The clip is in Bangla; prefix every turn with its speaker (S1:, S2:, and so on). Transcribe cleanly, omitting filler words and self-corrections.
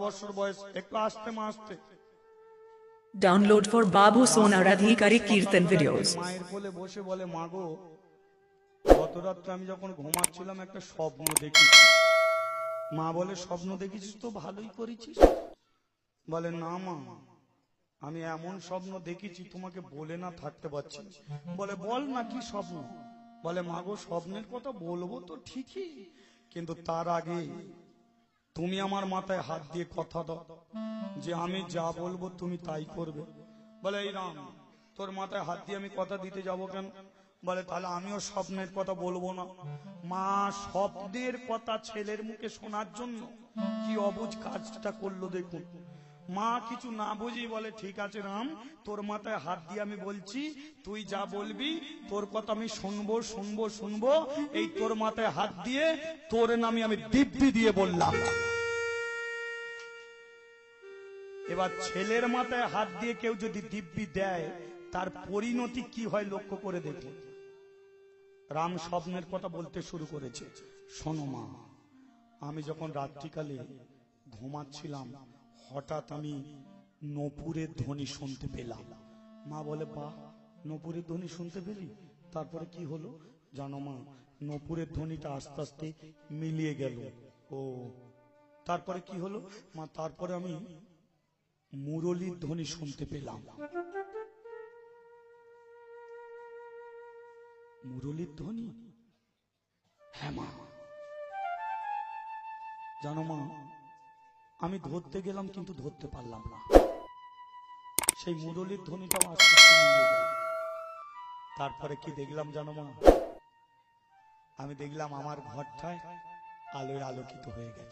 S1: বছর বয়স, একটু আসতে মা আসতে।
S2: Download for Babu Sona Radhikari Kirtan videos.
S1: মায়ের কোলে বসে বলে, মা গো, গত রাত্রে আমি যখন ঘুমাচ্ছিলাম একটা স্বপ্ন দেখেছি। মা বলে, স্বপ্ন দেখেছিস তো ভালোই করেছিস। বলে, না মা, আমি এমন স্বপ্ন দেখেছি তোমাকে বলে না থাকতে পারছি না। বলে, বল না কি স্বপ্ন। বলে, মা গো, স্বপ্নের কথা বলবো তো ঠিকই, কিন্তু তার আগে তুমি আমার মাথায় হাত দিয়ে কথা দাও যে আমি যা বলবো তুমি তাই করবে। বলে, এই রাম, তোর মাথায় হাত দিয়ে আমি কথা দিতে যাব কেন? বলে, তাহলে আমিও স্বপ্নের কথা বলবো না। মা স্বপ্নের কথা ছেলের মুখে শোনার জন্য কি অবুঝ কাজটা করলো দেখুন। মা কিছু না বুঝি বলে, ঠিক আছে রাম, তোর মাথায় হাত দিয়ে আমি বলছি, তুই যা বলবি তোর কথা আমি শুনবো শুনবো শুনবো। এই তোর মাথায় হাত দিয়ে তোর নামে আমি দিব্যি দিয়ে বললাম। এবার ছেলের মাথায় হাত দিয়ে কেউ যদি দিব্যি দেয় তার পরিণতি কি হয় লক্ষ্য করে দেখুন। রাম স্বপ্নের কথা বলতে শুরু করেছে। শোনো মা, আমি যখন রাত্রিকালে ঘুমাচ্ছিলাম হঠাৎ আমি নপুরের ধ্বনি শুনতে পেলাম। মা বলে, বাহ, নপুরের ধ্বনি শুনতে পেলি? তারপরে কি হলো জানো মা? নপুরের ধ্বনিটা আস্তে আস্তে মিলিয়ে গেল। ও তারপরে কি হলো মা? তারপরে আমি মুরলীর ধ্বনি শুনতে পেলাম। মুরলীর ধ্বনি? হ্যাঁ মা। জানো মা, আমি ধরতে গেলাম কিন্তু ধরতে পারলাম না। সেই মুরলীর ধ্বনিটাও আস্তে আস্তে মিলিয়ে গেল। তারপরে কি দেখলাম জানো মা? আমি দেখলাম আমার ঘরটায় আলোয় আলোকিত হয়ে গেছে।